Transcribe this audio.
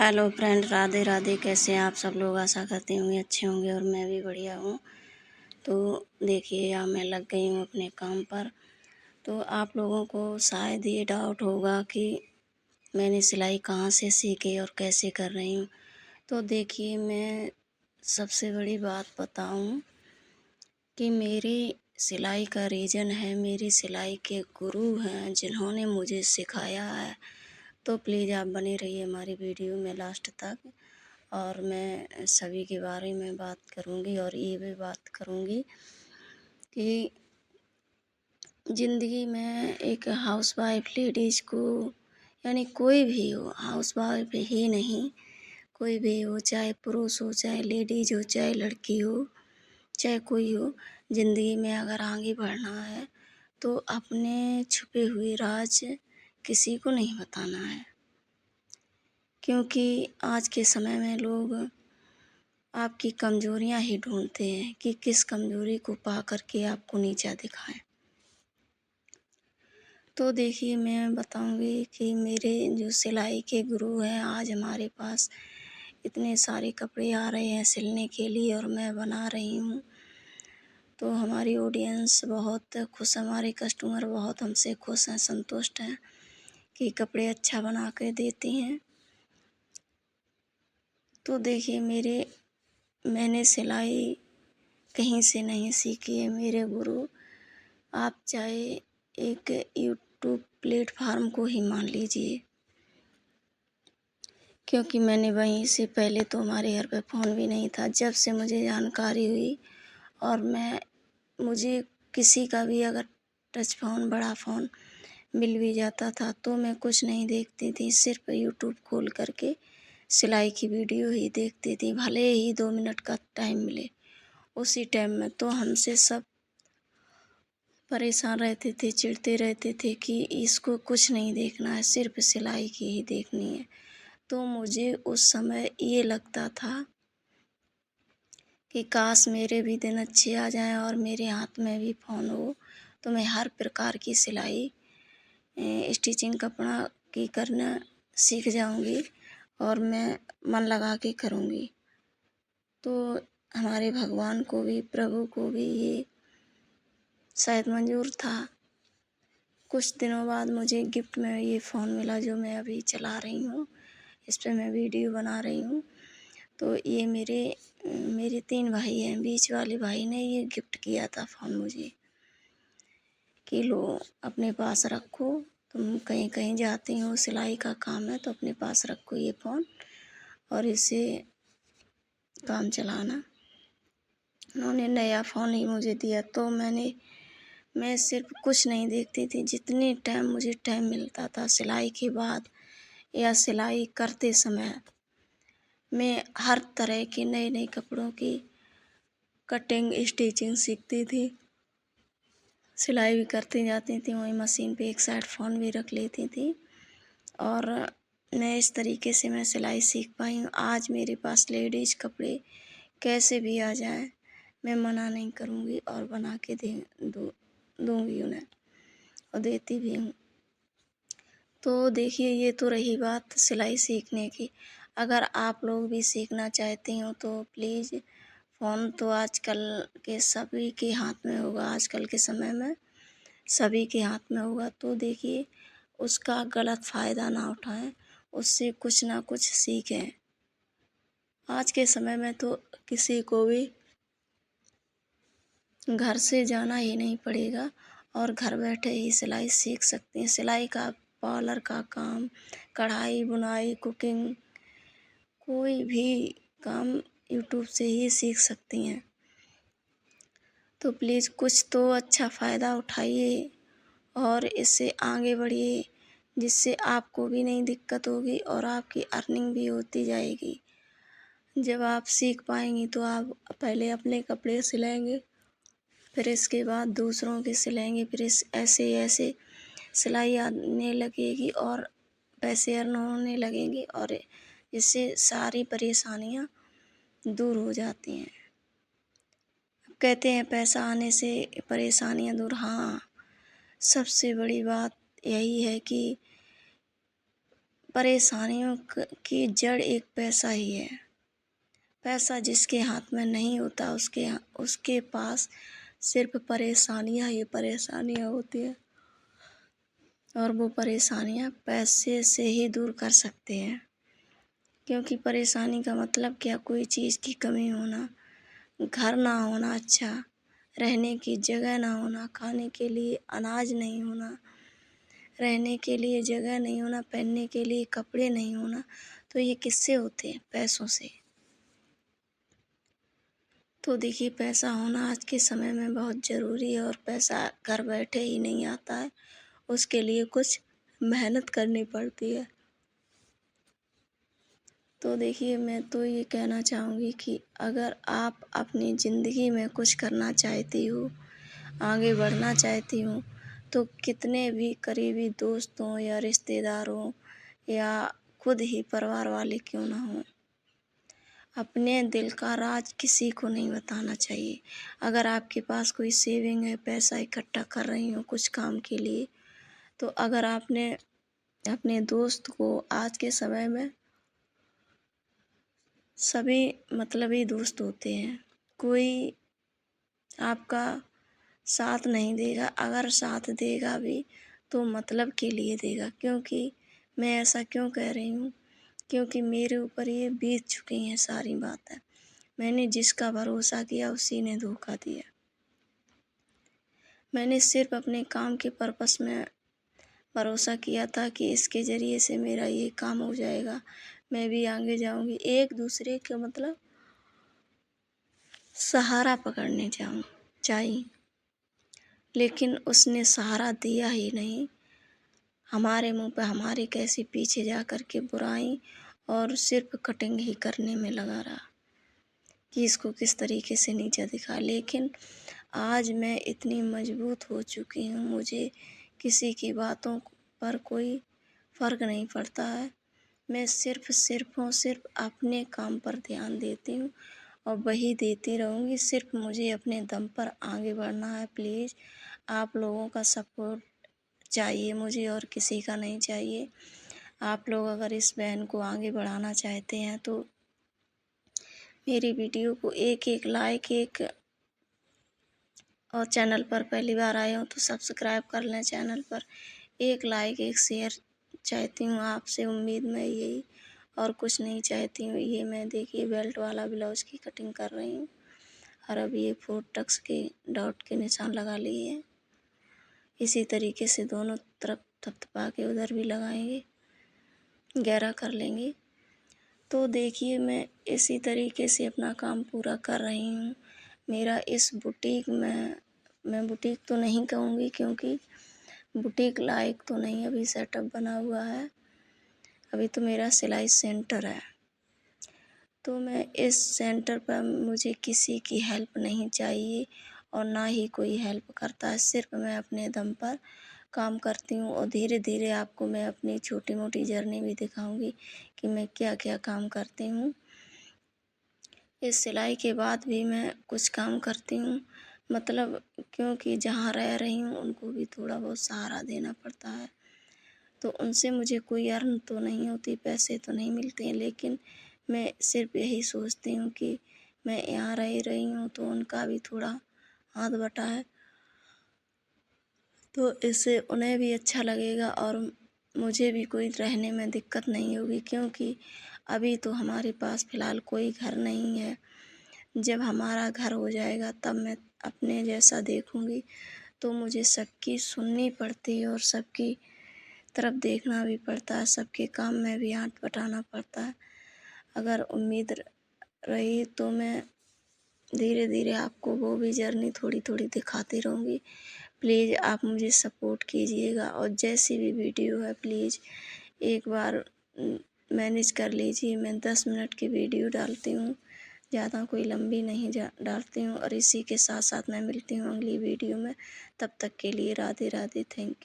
Hello friend, Radhe Radhe. कैसे हैं आप सब लोग? आशा करती होंगे अच्छे होंगे और मैं भी बढ़िया हूँ। तो देखिए, अब मैं लग गई हूँ अपने काम पर। तो आप लोगों को शायद ये डाउट होगा कि मैंने सिलाई कहाँ से सीखी और कैसे कर रही हूँ। तो देखिए, मैं सबसे बड़ी बात बताऊँ कि मेरी सिलाई का रीज़न है, मेरी सिलाई के गुरु हैं जिन्होंने मुझे सिखाया है। तो प्लीज़ आप बने रहिए हमारी वीडियो में लास्ट तक। और मैं सभी के बारे में बात करूँगी और ये भी बात करूँगी कि ज़िंदगी में एक हाउसवाइफ लेडीज़ को, यानी कोई भी हो, हाउसवाइफ ही नहीं, कोई भी हो, चाहे पुरुष हो, चाहे लेडीज़ हो, चाहे लड़की हो, चाहे कोई हो, ज़िंदगी में अगर आगे बढ़ना है तो अपने छुपे हुए राज किसी को नहीं बताना है। क्योंकि आज के समय में लोग आपकी कमज़ोरियाँ ही ढूंढते हैं कि किस कमज़ोरी को पा कर के आपको नीचा दिखाएं। तो देखिए, मैं बताऊंगी कि मेरे जो सिलाई के गुरु हैं, आज हमारे पास इतने सारे कपड़े आ रहे हैं सिलने के लिए और मैं बना रही हूँ। तो हमारी ऑडियंस बहुत खुश, हमारे कस्टमर बहुत हमसे खुश हैं, संतुष्ट हैं कि कपड़े अच्छा बना के देती हैं। तो देखिए, मैंने सिलाई कहीं से नहीं सीखी है। मेरे गुरु, आप चाहे एक यूट्यूब प्लेटफार्म को ही मान लीजिए, क्योंकि मैंने वहीं से, पहले तो हमारे घर पे फ़ोन भी नहीं था। जब से मुझे जानकारी हुई और मुझे किसी का भी अगर टच फ़ोन, बड़ा फ़ोन मिल भी जाता था तो मैं कुछ नहीं देखती थी, सिर्फ यूट्यूब खोल करके सिलाई की वीडियो ही देखती थी, भले ही 2 मिनट का टाइम मिले। उसी टाइम में तो हमसे सब परेशान रहते थे, चिढ़ते रहते थे कि इसको कुछ नहीं देखना है, सिर्फ सिलाई की ही देखनी है। तो मुझे उस समय ये लगता था कि काश मेरे भी दिन अच्छे आ जाएं और मेरे हाथ में भी फ़ोन हो, तो मैं हर प्रकार की सिलाई, स्टिचिंग कपड़ा की करना सीख जाऊंगी और मैं मन लगा के करूंगी। तो हमारे भगवान को भी, प्रभु को भी ये शायद मंजूर था। कुछ दिनों बाद मुझे गिफ्ट में ये फ़ोन मिला जो मैं अभी चला रही हूँ, इस पे मैं वीडियो बना रही हूँ। तो ये मेरे 3 भाई हैं, बीच वाले भाई ने ये गिफ्ट किया था फ़ोन मुझे कि लो अपने पास रखो, तुम कहीं कहीं जाती हो, सिलाई का काम है तो अपने पास रखो ये फ़ोन और इससे काम चलाना। उन्होंने नया फ़ोन ही मुझे दिया। तो मैं सिर्फ कुछ नहीं देखती थी, जितनी टाइम मुझे टाइम मिलता था सिलाई के बाद या सिलाई करते समय, मैं हर तरह के नए नए कपड़ों की कटिंग, स्टिचिंग सीखती थी, सिलाई भी करती जाती थी, वहीं मशीन पे एक साइड फ़ोन भी रख लेती थी। और मैं इस तरीके से मैं सिलाई सीख पाई हूँ। आज मेरे पास लेडीज़ कपड़े कैसे भी आ जाएं, मैं मना नहीं करूँगी और बना के दूँगी उन्हें और देती भी हूँ। तो देखिए, ये तो रही बात सिलाई सीखने की। अगर आप लोग भी सीखना चाहती हो तो प्लीज़, फ़ोन तो आजकल के सभी के हाथ में होगा, आजकल के समय में सभी के हाथ में होगा। तो देखिए, उसका गलत फ़ायदा ना उठाएं, उससे कुछ ना कुछ सीखें। आज के समय में तो किसी को भी घर से जाना ही नहीं पड़ेगा और घर बैठे ही सिलाई सीख सकते हैं। सिलाई का, पार्लर का काम, कढ़ाई, बुनाई, कुकिंग, कोई भी काम यूट्यूब से ही सीख सकती हैं। तो प्लीज़ कुछ तो अच्छा फ़ायदा उठाइए और इससे आगे बढ़िए, जिससे आपको भी नहीं दिक्कत होगी और आपकी अर्निंग भी होती जाएगी। जब आप सीख पाएंगी तो आप पहले अपने कपड़े सिलेंगे, फिर इसके बाद दूसरों के सिलेंगे, फिर ऐसे ऐसे सिलाई आने लगेगी और पैसे अर्न होने लगेंगे और इससे सारी परेशानियाँ दूर हो जाती हैं। कहते हैं पैसा आने से परेशानियाँ दूर। हाँ, सबसे बड़ी बात यही है कि परेशानियों की जड़ एक पैसा ही है। पैसा जिसके हाथ में नहीं होता उसके पास सिर्फ परेशानियाँ ही परेशानियाँ होती हैं, और वो परेशानियाँ पैसे से ही दूर कर सकते हैं। क्योंकि परेशानी का मतलब क्या, कोई चीज़ की कमी होना, घर ना होना अच्छा, रहने की जगह ना होना, खाने के लिए अनाज नहीं होना, रहने के लिए जगह नहीं होना, पहनने के लिए कपड़े नहीं होना, तो ये किससे होते हैं? पैसों से। तो देखिए, पैसा होना आज के समय में बहुत ज़रूरी है, और पैसा घर बैठे ही नहीं आता है, उसके लिए कुछ मेहनत करनी पड़ती है। तो देखिए, मैं तो ये कहना चाहूँगी कि अगर आप अपनी ज़िंदगी में कुछ करना चाहती हो, आगे बढ़ना चाहती हो, तो कितने भी करीबी दोस्त हों या रिश्तेदार हों या खुद ही परिवार वाले क्यों ना हों, अपने दिल का राज किसी को नहीं बताना चाहिए। अगर आपके पास कोई सेविंग है, पैसा इकट्ठा कर रही हो कुछ काम के लिए, तो अगर आपने अपने दोस्त को, आज के समय में सभी मतलबी दोस्त होते हैं, कोई आपका साथ नहीं देगा, अगर साथ देगा भी तो मतलब के लिए देगा। क्योंकि मैं ऐसा क्यों कह रही हूँ, क्योंकि मेरे ऊपर ये बीत चुकी हैं सारी बातें। मैंने जिसका भरोसा किया उसी ने धोखा दिया। मैंने सिर्फ अपने काम के पर्पस में भरोसा किया था कि इसके ज़रिए से मेरा ये काम हो जाएगा, मैं भी आगे जाऊँगी। एक दूसरे के मतलब सहारा पकड़ने चाहिए, लेकिन उसने सहारा दिया ही नहीं। हमारे मुंह पे हमारे कैसे पीछे जा कर के बुराई और सिर्फ कटिंग ही करने में लगा रहा कि इसको किस तरीके से नीचा दिखा। लेकिन आज मैं इतनी मजबूत हो चुकी हूँ, मुझे किसी की बातों पर कोई फ़र्क नहीं पड़ता है। मैं सिर्फ और सिर्फ अपने काम पर ध्यान देती हूँ, और वही देती रहूँगी। सिर्फ मुझे अपने दम पर आगे बढ़ना है। प्लीज़ आप लोगों का सपोर्ट चाहिए मुझे, और किसी का नहीं चाहिए। आप लोग अगर इस बहन को आगे बढ़ाना चाहते हैं तो मेरी वीडियो को एक लाइक, और चैनल पर पहली बार आए हो तो सब्सक्राइब कर लें। चैनल पर एक लाइक, एक शेयर चाहती हूँ आपसे। उम्मीद मैं यही, और कुछ नहीं चाहती हूँ। ये मैं देखिए बेल्ट वाला ब्लाउज़ की कटिंग कर रही हूँ, और अब ये 4 टक्स के डॉट के निशान लगा लिए हैं। इसी तरीके से दोनों तरफ थपथपा के उधर भी लगाएंगे, गहरा कर लेंगे। तो देखिए, मैं इसी तरीके से अपना काम पूरा कर रही हूँ। मेरा इस बुटीक में, मैं बुटीक तो नहीं कहूँगी क्योंकि बुटीक लायक तो नहीं अभी सेटअप बना हुआ है, अभी तो मेरा सिलाई सेंटर है। तो मैं इस सेंटर पर मुझे किसी की हेल्प नहीं चाहिए, और ना ही कोई हेल्प करता है। सिर्फ मैं अपने दम पर काम करती हूँ, और धीरे धीरे आपको मैं अपनी छोटी मोटी जर्नी भी दिखाऊंगी कि मैं क्या क्या काम करती हूँ। इस सिलाई के बाद भी मैं कुछ काम करती हूँ, मतलब क्योंकि जहाँ रह रही हूँ उनको भी थोड़ा बहुत सहारा देना पड़ता है। तो उनसे मुझे कोई अर्न तो नहीं होती, पैसे तो नहीं मिलते हैं, लेकिन मैं सिर्फ यही सोचती हूँ कि मैं यहाँ रह रही हूँ तो उनका भी थोड़ा हाथ बटा है, तो इससे उन्हें भी अच्छा लगेगा, और मुझे भी कोई रहने में दिक्कत नहीं होगी। क्योंकि अभी तो हमारे पास फ़िलहाल कोई घर नहीं है। जब हमारा घर हो जाएगा तब मैं अपने जैसा देखूँगी। तो मुझे सबकी सुननी पड़ती है, और सबकी तरफ देखना भी पड़ता है, सबके काम में भी हाथ बटाना पड़ता है। अगर उम्मीद रही तो मैं धीरे धीरे आपको वो भी जर्नी थोड़ी थोड़ी दिखाती रहूँगी। प्लीज़ आप मुझे सपोर्ट कीजिएगा, और जैसी भी वीडियो है प्लीज़ एक बार मैनेज कर लीजिए। मैं 10 मिनट की वीडियो डालती हूँ, ज़्यादा कोई लंबी नहीं डालती हूँ। और इसी के साथ साथ मैं मिलती हूँ अगली वीडियो में। तब तक के लिए राधे राधे, थैंक यू।